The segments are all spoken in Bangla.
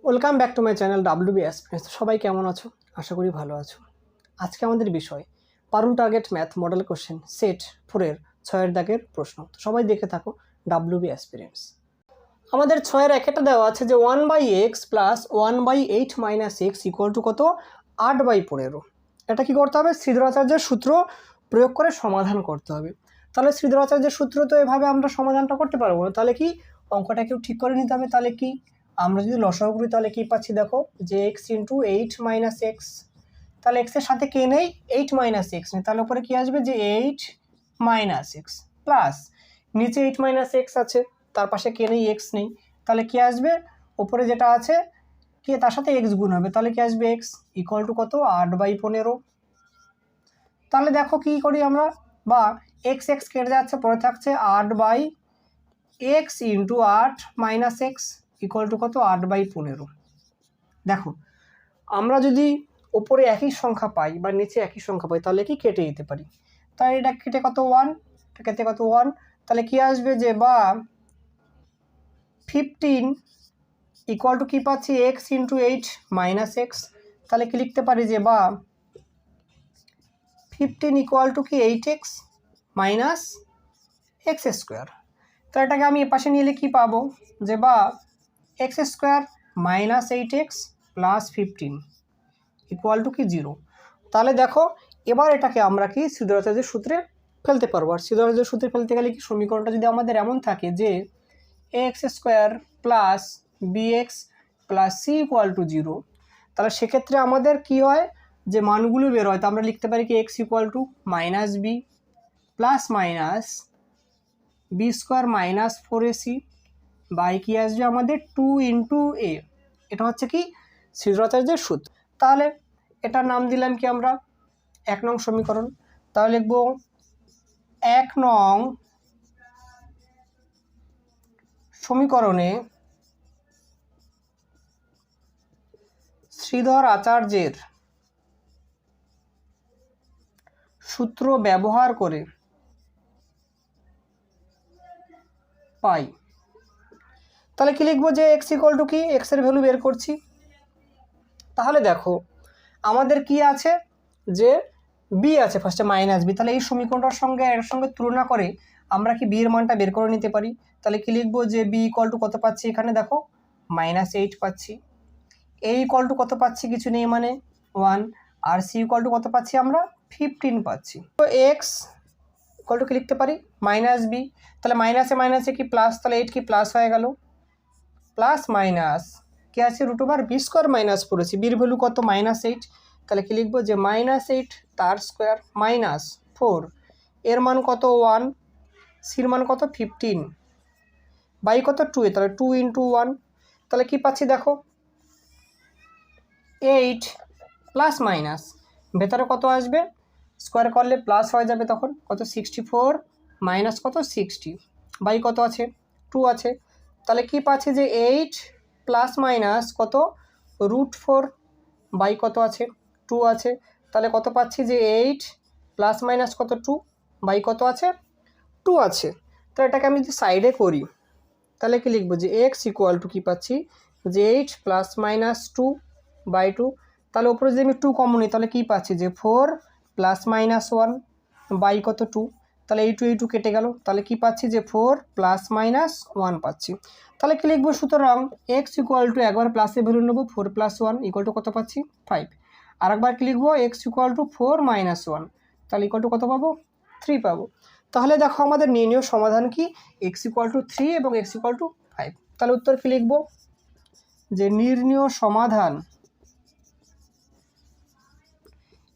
Welcome back to my channel WB experience. সবাই কেমন আছো? আশা করি ভালো আছো। আজকে আমাদের বিষয় Parul target math model question set 4-এর 6-এর দাগের প্রশ্ন। তো সবাই দেখে থাকো ডাব্লিউবি এক্সপিরিয়েন্স। আমাদের 6-এর একটা দেওয়া আছে যে 1/x plus 1/8 minus x equal two কত? 8/15। এটা কি করতে হবে? শ্রীধরাচার্যের সূত্র প্রয়োগ করে সমাধান করতে হবে। তাহলে শ্রীধরাচার্যের সূত্র তো এভাবে আমরা সমাধানটা করতে পারবো না। তাহলে কি অঙ্কটা কেউ ঠিক করে নিতে হবে। তাহলে কি আমরা যদি লসাগু করি তাহলে কি পাচ্ছি দেখো, যে এক্স ইন্টু 8 মাইনাস এক্স। তাহলে এক্সের সাথে কে নেই? 8 মাইনাস এক্স নেই। তাহলে উপরে কি আসবে? যে 8 মাইনাস এক্স প্লাস নিচে 8 মাইনাস এক্স আছে, তার পাশে কে নেই? এক্স নেই। তাহলে কি আসবে? উপরে যেটা আছে কে তার সাথে এক্স গুণ হবে, তাহলে কি আসবে? এক্স ইকুয়াল টু কত? 8/15। তাহলে দেখো কি করি আমরা, বা এক্স এক্স কেটে যাচ্ছে, পরে থাকছে 8/x into 8 minus x equal two কত? 8/15। দেখো আমরা যদি ওপরে একই সংখ্যা পাই বা নিচে একই সংখ্যা পাই তাহলে কি কেটে দিতে পারি। তাহলে এটা কেটে কত? 1, এটা কেটে কত? 1। তাহলে কি আসবে? যে বা 15 ইকুয়াল টু কি পাচ্ছি? X into 8 minus x. তাহলে কি লিখতে পারি? যে বা 15 ইকুয়াল টু কি 8x মাইনাস এক্স স্কোয়ার। তো এটাকে আমি এপাশে নিলে কি পাবো? যে বা x square minus 8x plus 15 equal to কি 0। তাহলে দেখো এবার এটাকে আমরা কি শ্রীধরাচার্যের সূত্রে ফেলতে পারবো। আর শ্রীধরাচার্যের সূত্রে ফেলতে গেলে কি সমীকরণটা যদি আমাদের এমন থাকে যে x square plus b x plus c equal to 0, তাহলে সেক্ষেত্রে আমাদের কি হয়? যে মানগুলো বের হয়। তো আমরা লিখতে পারি কি x equal to minus b plus minus b square minus 4ac by কি আসবে আমাদের 2 ইন্টু এ। এটা হচ্ছে কি শ্রীধরাচার্যের সূত্র। তাহলে এটার নাম দিলাম কি আমরা 1 নং সমীকরণ। তাহলে লিখবো 1 নং সমীকরণে শ্রীধর আচার্যের সূত্র ব্যবহার করে পাই। তাহলে কি লিখবো? যে এক্স ইকুয়াল টু কি এক্সের ভ্যালু বের করছি। তাহলে দেখো আমাদের কি আছে? যে বি আছে ফার্স্টে মাইনাস বি। তাহলে এই সমীকরণটার সঙ্গে এর সঙ্গে তুলনা করে আমরা কি বি এর মানটা বের করে নিতে পারি। তাহলে কি লিখবো? যে বি ইকুয়াল টু কত পাচ্ছি? এখানে দেখো -8 পাচ্ছি। এ ইকুয়াল টু কত পাচ্ছি? কিছু নেই মানে 1। আর সি ইকুয়াল টু কত পাচ্ছি? আমরা 15 পাচ্ছি। তো এক্স ইকুয়াল টু কি লিখতে পারি? Minus b. তাহলে মাইনাসে মাইনাসে কি প্লাস, তাহলে 8 কি প্লাস হয়ে গেল, প্লাস মাইনাস কি আছে? √বি স্কোয়ার মাইনাস 4ac। বির ভ্যালু কত? -8। তাহলে কি লিখবো? যে -8 তার স্কোয়ার মাইনাস 4, এর মান কত? 1, সির মান কত? 15 বাই কত? 2। তাহলে 2 ইন্টু 1। তাহলে কি পাচ্ছি দেখো 8 প্লাস মাইনাস ভেতরে কত আসবে? স্কোয়ার করলে প্লাস হয়ে যাবে, তখন কত? 64 মাইনাস কত? 60 বাই কত আছে? 2 আছে। তাহলে কি পাচ্ছি? যে 8 প্লাস মাইনাস কত? √4 বাই কত আছে? 2 আছে। তাহলে কত পাচ্ছি? যে 8 প্লাস মাইনাস কত? 2 বাই কত আছে? 2 আছে। তো এটাকে আমি যদি সাইডে করি তাহলে কি লিখবো? যে এক্স ইকুয়াল টু কি পাচ্ছি? যে 8 প্লাস মাইনাস 2 বাই 2। তাহলে উপরে যদি আমি 2 কমন নিই তাহলে কি পাচ্ছি? যে 4 প্লাস মাইনাস 1 বাই কত? 2। তাহলে এই 2 কেটে গেল। তাহলে কি পাচ্ছি? যে 4 প্লাস মাইনাস 1 পাচ্ছি। তাহলে কি লিখবো? সুতরাং এক্স ইকুয়াল টু একবার প্লাসের ভ্যালু নেবো, 4 প্লাস 1 ইকুয়াল টু কত পাচ্ছি? 5। আর একবার কি লিখবো? এক্স ইকুয়াল টু 4 মাইনাস 1, তাহলে ইকুয়াল টু কত পাবো? 3 পাবো। তাহলে দেখো আমাদের নির্ণয় সমাধান কি? এক্স ইকুয়াল টু 3 এবং এক্স ইকুয়াল টু 5। তাহলে উত্তর কি লিখবো? যে নির্ণয় সমাধান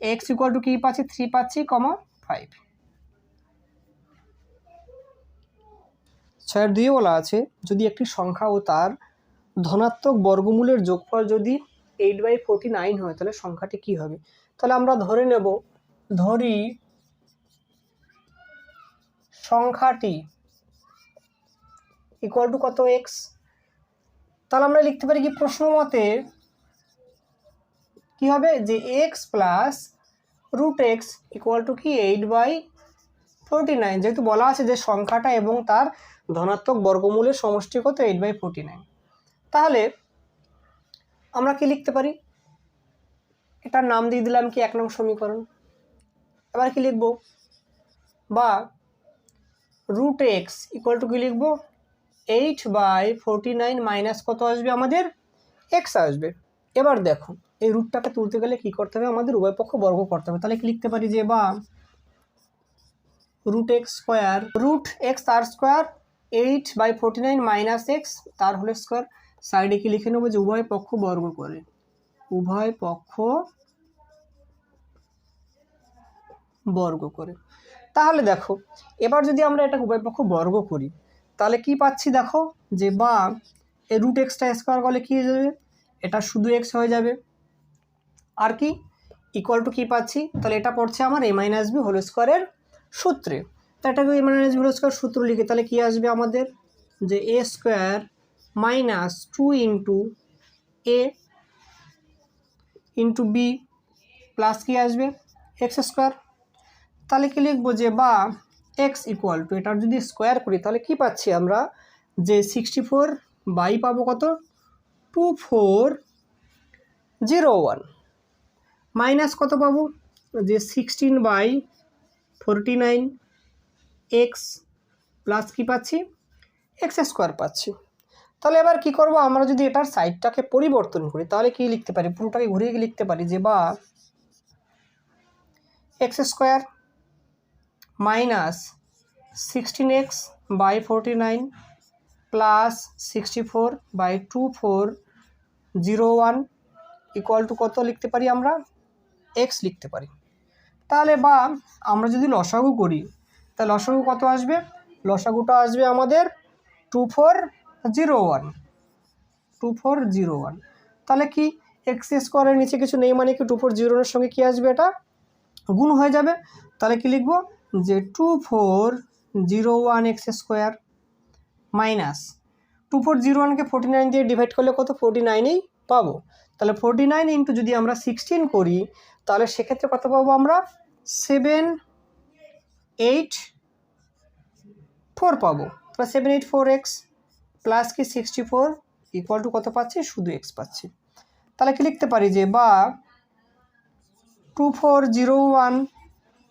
এক্স ইকুয়াল টু কি পাচ্ছি? 3 পাচ্ছি, 5। 6-2 বলা আছে যদি একটি সংখ্যা ও তার ধনাত্মক বর্গমূলের যোগফল যদি 8/49 হয় তাহলে সংখ্যাটি কি হবে। তাহলে আমরা ধরে নেব, ধরি সংখ্যাটি ইকুয়াল টু কত? এক্স। তাহলে আমরা লিখতে পারি কি প্রশ্ন মতে কি হবে? যে x plus √x equal to কি 8/49। যেহেতু বলা আছে যে সংখ্যাটা এবং তার ধনাত্মক বর্গমূলের সমষ্টি কত? 8/49। তাহলে আমরা কি লিখতে পারি, এটার নাম দিয়ে দিলাম কি 1 নং সমীকরণ। এবার কি লিখব, বা রুট এক্স ইকুয়াল টু কি লিখব 8/49 মাইনাস কত আসবে আমাদের এক্স আসবে। এবার দেখো এই রুটটাকে তুলতে গেলে কি করতে হবে, আমাদের উভয় পক্ষ বর্গ করতে হবে। তাহলে কি লিখতে পারি যে বা root x square root x তার স্কোয়ার 8/49 মাইনাস এক্স তার হোল স্কোয়ার। সাইডে কি লিখে নেবো যে উভয় পক্ষ বর্গ করে, উভয় পক্ষ বর্গ করে। তাহলে দেখো এবার যদি আমরা এটা উভয় পক্ষ বর্গ করি তাহলে কি পাচ্ছি, দেখো যে বা এই রুট এক্সটা স্কোয়ার করলে কী হয়ে যাবে, এটা শুধু এক্স হয়ে যাবে। আর কি ইকুয়াল টু কী পাচ্ছি, তাহলে এটা পড়ছে আমার a মাইনাস বি হোল স্কোয়ারের সূত্রে। তো এটাকে a minus b whole square সূত্র লিখে তাহলে কী আসবে আমাদের, যে a square minus 2 into a into b plus কি আসবে এক্স স্কোয়ার। তাহলে কি লিখবো যে বা এক্স ইকুয়াল টু এটার যদি স্কোয়ার করি তাহলে কি পাচ্ছি আমরা, যে 64 বাই পাবো কত 2401 মাইনাস কত পাবো, যে 16/49 এক্স প্লাস কি পাচ্ছি এক্স স্কোয়ার পাচ্ছি। তাহলে এবার কি করব, আমরা যদি এটার সাইডটাকে পরিবর্তন করি তাহলে কি লিখতে পারি, পুরোটাকে ঘুরিয়ে গিয়ে লিখতে পারি যে বা x square minus 16x/49 plus 64/2401 equal to কত লিখতে পারি আমরা এক্স লিখতে পারি। তাহলে বা আমরা যদি লসাগু করি তাহলে লসাগু কত আসবে, লসাগুটা আসবে আমাদের 2401। তাহলে কি এক্স স্কোয়ারের নিচে কিছু নেই মানে কি 2401 সঙ্গে কি আসবে, এটা গুণ হয়ে যাবে। তাহলে কি লিখব, যে 2401 এক্স স্কোয়ার মাইনাস 2401কে 49 দিয়ে ডিভাইড করলে কত 49ই পাবো। তাহলে 49 ইন্টু যদি আমরা 16 করি তাহলে সেক্ষেত্রে কত পাবো আমরা 784 পাবো। তাহলে 784x প্লাস কি 64 ইকুয়াল টু কত পাচ্ছি, শুধু এক্স পাচ্ছি। তাহলে কি লিখতে পারি যে বা 2401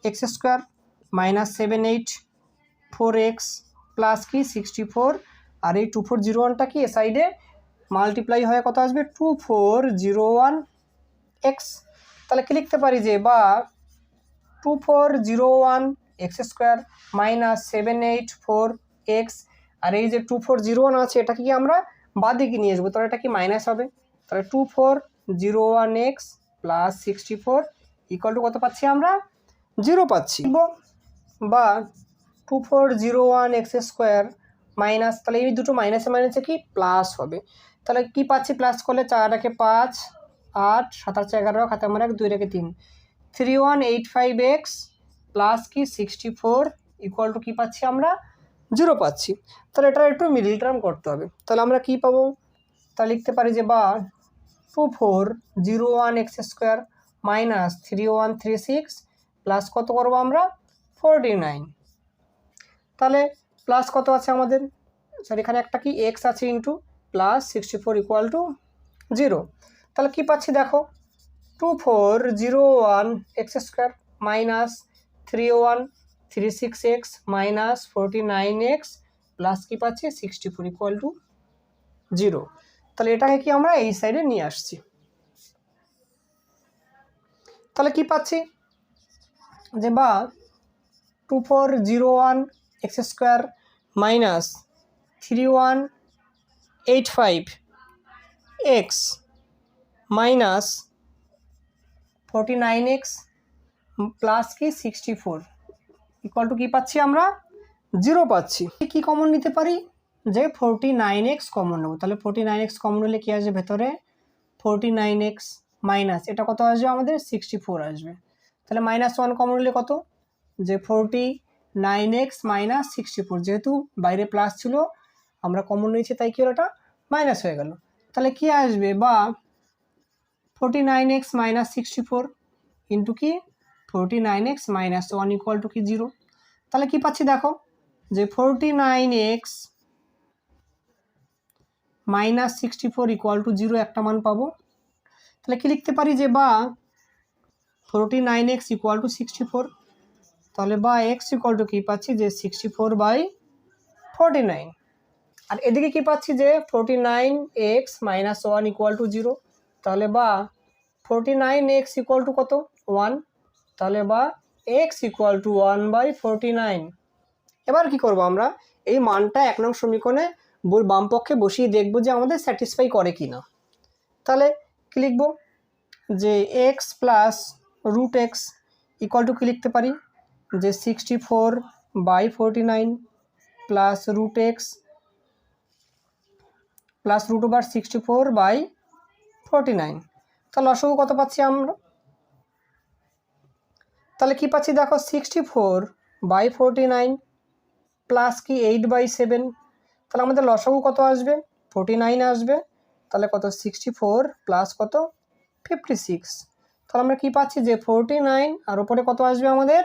x square minus 784x plus কি 64, আর এই 2401টা কি সাইডে মাল্টিপ্লাই হয়ে কত আসবে 2401x। তাহলে কি লিখতে পারি যে বা 2401 এক্স স্কোয়ার মাইনাস 784x, আর এই যে 2401 আছে এটা কি আমরা বাদিকে নিয়ে আসবো, তাহলে এটা কি মাইনাস হবে। তাহলে 2401x প্লাস 64 ইকুয়াল টু কত পাচ্ছি আমরা 0 পাচ্ছি। বা 2401 এক্স স্কোয়ার মাইনাস, তাহলে এই দুটো মাইনাসে মাইনাসে কি প্লাস হবে। তাহলে কি পাচ্ছি, প্লাস করলে 4 রেখে 5 8 7 8 11 খাতে আমার 2 রেখে 3 3185x প্লাস কি 64 ইকুয়াল টু কী পাচ্ছি আমরা 0 পাচ্ছি। তাহলে এটা একটু মিডল টার্ম করতে হবে। তাহলে আমরা কি পাবো, তাহলে লিখতে পারি যে বা 2401 এক্স স্কোয়ার মাইনাস 3136 প্লাস কত করবো আমরা 49। তাহলে প্লাস কত আছে আমাদের, স্যার এখানে একটা কি এক্স আছে ইন্টু প্লাস 64 ইকুয়াল টু 0। তাহলে কি পাচ্ছি দেখো 2401 x square minus 3136x minus 49x plus কি পাচ্ছি 64 ইকুয়াল টু 0। তাহলে এটাকে কি আমরা এই সাইডে নিয়ে আসছি। তাহলে কি পাচ্ছি যে বা 2401 x square minus 3185x minus 49x plus কি 64 ইকুয়াল টু কী পাচ্ছি আমরা 0 পাচ্ছি। কি কমন নিতে পারি, যে 49x কমন নেব। তাহলে 49x কমন নিলে কী আসবে ভেতরে 49x মাইনাস এটা কত আসবে আমাদের 64 আসবে। তাহলে -1 কমন নিলে কত, যে 49x মাইনাস 64, যেহেতু বাইরে প্লাস ছিল আমরা কমন নিয়েছি তাই কি হলো এটা মাইনাস হয়ে গেল। তাহলে কি আসবে বা 49x মাইনাস 64 ইন্টু কি 49x মাইনাস 1 ইকুয়াল টু কি 0। তাহলে কি পাচ্ছি দেখো যে 49x মাইনাস 64 ইকুয়াল টু 0 একটা মান পাবো। তাহলে কি লিখতে পারি যে বা 49x ইকুয়াল টু 64, তাহলে বা এক্স ইকুয়াল টু কী পাচ্ছি যে 64/49, আর এদিকে কি পাচ্ছি যে 49x মাইনাস 1 ইকুয়াল টু 0, তাহলে বা 49x ইকুয়াল টু কত 1, তাহলে বা x ইকুয়াল টু 1/49। এবার কি করব আমরা এই মানটা 1 নং সমীকরণে বাম পক্ষে বসিয়ে দেখব যে আমাদের স্যাটিসফাই করে কি না। তাহলে কি লিখব যে x plus root x equal to কী লিখতে পারি যে 64/49 plus root x plus root over 64/49। তাহলে লসাগু কত পাচ্ছি আমরা, তাহলে কি পাচ্ছি দেখো 64/49 প্লাস কি 8/7, তাহলে আমাদের লসাগু কত আসবে 49 আসবে, তাহলে কত 64 প্লাস কত 56, তাহলে আমরা কি পাচ্ছি যে 49 আর উপরে কত আসবে আমাদের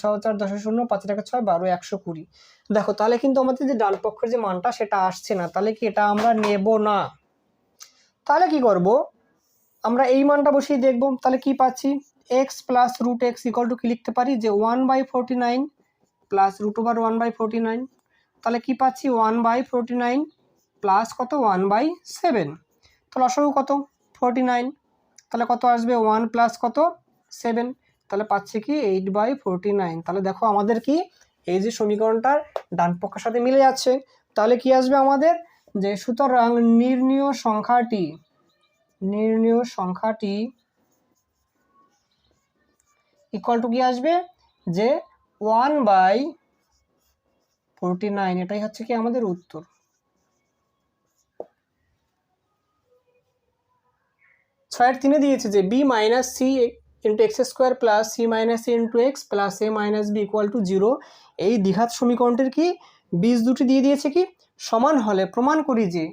6 4 10 0 5 টাকা 6 12 120। দেখো তাহলে কিন্তু আমাদের যে ডান পক্ষের যে মানটা সেটা আসছে না, তাহলে কি এটা আমরা নেব না। তাহলে কি করব আমরা এই মানটা বসিয়ে দেখব, তাহলে কি পাচ্ছি x plus root x equal to কি লিখতে পারি যে 1/49 প্লাস রুট ওভার 1/49, তাহলে কি পাচ্ছি 1/49 প্লাস কত 1/7, তাহলে লসাগু কত 49, তাহলে কত আসবে 1 প্লাস কত 7, তাহলে পাচ্ছি কি 8/49। তাহলে দেখো আমাদের কি এই যে সমীকরণটার ডান পক্ষের সাথে মিলে যাচ্ছে, তাহলে কি আসবে আমাদের যে সুতরাং নির্ণীয় সংখ্যাটি ইকুয়াল টু কি আসবে যে 1/49, এটাই হচ্ছে কি আমাদের উত্তর। 6-3 দিয়েছে যে b minus c into x square plus c minus a into x plus a minus b equal to 0, এই দ্বিঘাত সমীকরণটির কি বীজ দুটি দিয়ে দিয়েছে কি সমান হলে প্রমাণ করি যে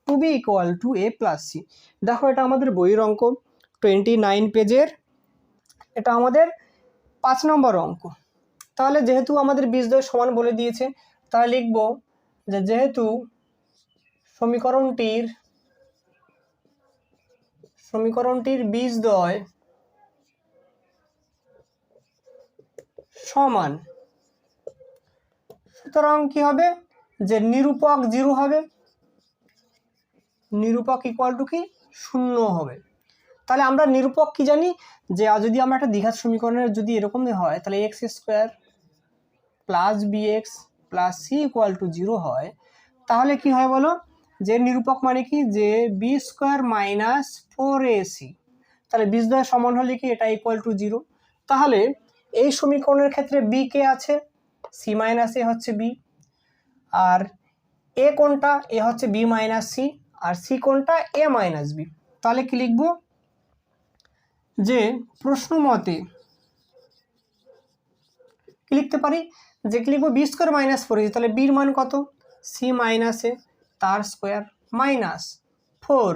2b equal to a plus c. দেখো এটা আমাদের বইয়ের অঙ্ক 29 পেজের, এটা আমাদের 5 নম্বর অঙ্ক। তাহলে যেহেতু আমাদের বীজদ্বয় সমান বলে দিয়েছে, তাহলে লিখব যে যেহেতু সমীকরণটির বীজদ্বয় সমান, সুতরাং কি হবে যে নিরূপক 0 হবে, নিরূপক ইকুয়াল টু কি 0 হবে। তাহলে আমরা নিরূপক কি জানি যে যদি আমরা একটা দ্বিঘাত সমীকরণের যদি এরকম হয় তাহলে x square plus b x plus c equal to 0 হয়, তাহলে কি হয় বলো যে নিরূপক মানে কি যে বি স্কোয়ার মাইনাস 4ac, তাহলে বীজদ্বয় সমান হলে কি এটা ইকুয়াল টু 0। তাহলে এই সমীকরণের ক্ষেত্রে বি কে আছে সি মাইনাস এ হচ্ছে বি, আর এ কোনটা এ হচ্ছে বি মাইনাস সি, আর সি কোনটা এ মাইনাস বি। তাহলে কি লিখব যে প্রশ্ন মতে কি লিখতে পারি যে কি লিখবো বি স্কোয়ার মাইনাস 4ac, তাহলে বির মান কত সি মাইনাস এ তার স্কোয়ার মাইনাস 4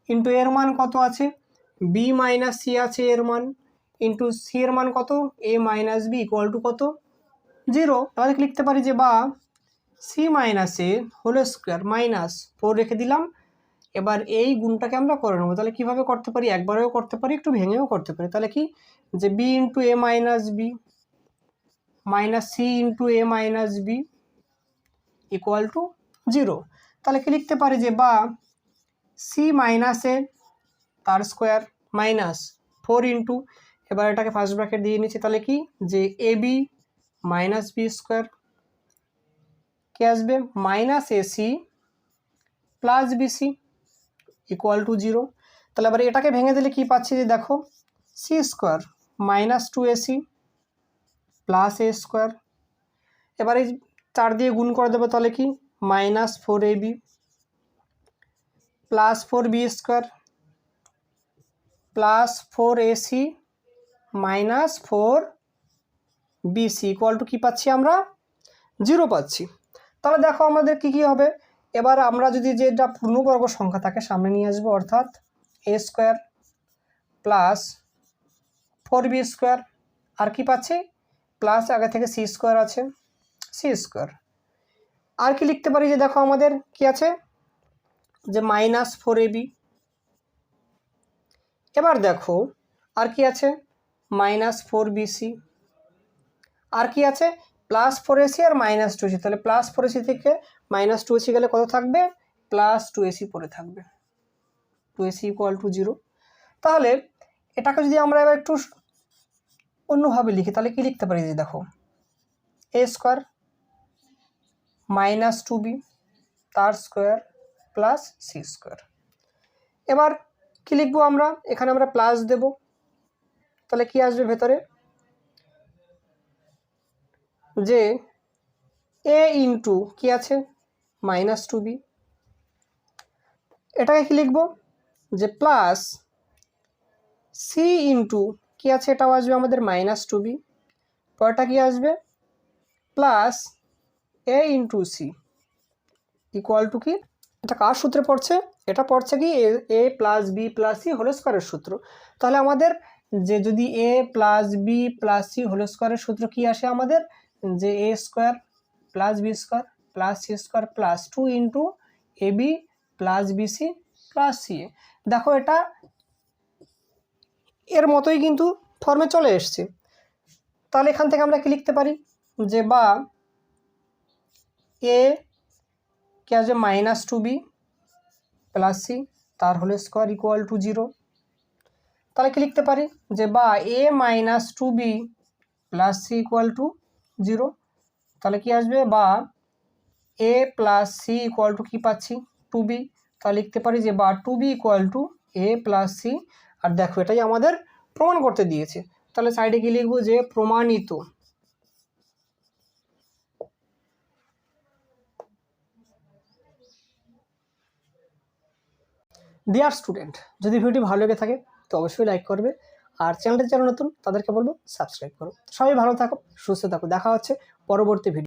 ইন্টু এর মান কত আছে বি মাইনাস সি আছে এর মান, ইন্টু সি এর মান কত এ মাইনাস বি ইকুয়াল টু কত 0। তাহলে লিখতে পারি যে বা সি মাইনাস এ হোল স্কোয়ার মাইনাস 4 রেখে দিলাম, এবার এই গুণটাকে আমরা করে নেবো। তাহলে কীভাবে করতে পারি, একবারেও করতে পারি একটু ভেঙেও করতে পারি। তাহলে কি যে b into a minus b minus c into a minus b equal to 0। তাহলে কি লিখতে পারি যে বা সি মাইনাস এ তার স্কোয়ার মাইনাস 4 ইন্টু, এবার এটাকে ফার্স্ট ব্র্যাকেট দিয়ে নিচ্ছি, তাহলে কি যে a b minus b square কি আসবে minus ac plus bc equal to 0। তাহলে এবার এটাকে ভেঙে দিলে কি পাচ্ছি যে দেখো c square minus 2ac plus a square, এবার এই 4 দিয়ে গুণ করে দেবো, তাহলে কি minus 4ab plus 4b square plus 4ac minus 4bc equal to কী পাচ্ছি আমরা 0 পাচ্ছি। তাহলে দেখো আমাদের কি কি হবে, এবার আমরা যদি যেটা পূর্ণবর্গ সংখ্যা থাকে সামনে নিয়ে আসবো, অর্থাৎ এ স্কোয়ার প্লাস 4b স্কোয়ার, আর কি পাচ্ছি প্লাস আগে থেকে সি স্কোয়ার আছে সি স্কোয়ার, আর কি লিখতে পারি যে দেখো আমাদের কি আছে যে মাইনাস 4ab এবার দেখো আর কি আছে, -4bc, আর কি আছে +4ac আর -2ac। তাহলে +4ac থেকে -2ac গেলে কত থাকবে, +2ac পড়ে থাকবে, 2ac = 0। তাহলে এটাকে যদি আমরা এবার একটু অন্যভাবে লিখি তাহলে কি লিখতে পারি, যে দেখো a স্কোয়ার -2b তার স্কোয়ার প্লাস সি স্কোয়ার। এবার কি লিখবো আমরা, এখানে আমরা প্লাস দেব, তাহলে কি আসবে ভেতরে, যে a ইন্টু কি আছে -2b, এটাকে কি লিখবো, যে প্লাস সি ইন্টু কি আছে, এটাও আসবে আমাদের -2b, পরেরটা কি আসবে plus a into c equal to কি, এটা কার সূত্রে পড়ছে, এটা পড়ছে কি a plus b plus c whole স্কোয়ারের সূত্র। তাহলে আমাদের যে যদি a plus b plus c whole স্কোয়ারের সূত্র কি আসে আমাদের, যে a square plus b square plus c square plus 2 into a b plus bc plus c a. দেখো এটা এর মতোই কিন্তু ফর্মে চলে এসছে। তাহলে এখান থেকে আমরা কি লিখতে পারি, যে বা এ কি আসবে -2b প্লাস সি তার হোল স্কোয়ার ইকুয়াল টু 0। তাহলে কি লিখতে পারি, যে বা a -2b plus c equal to 0। তাহলে কি আসবে, বা a plus c equal to কি পাচ্ছি 2b। তাহলে লিখতে পারি যে বা 2b equal to a plus c. আর দেখো এটাই আমাদের প্রমাণ করতে দিয়েছে। তাহলে সাইডে কি লিখবো, যে প্রমাণিত। ডিয়ার স্টুডেন্ট, যদি ভিডিওটি ভালো লেগে থাকে তো অবশ্যই লাইক করবে, আর চ্যানেলটি যারা নতুন তাদেরকে বলবো সাবস্ক্রাইব করো। সবাই ভালো থাকো, সুস্থ থাকো, দেখা হচ্ছে পরবর্তী ভিডিও।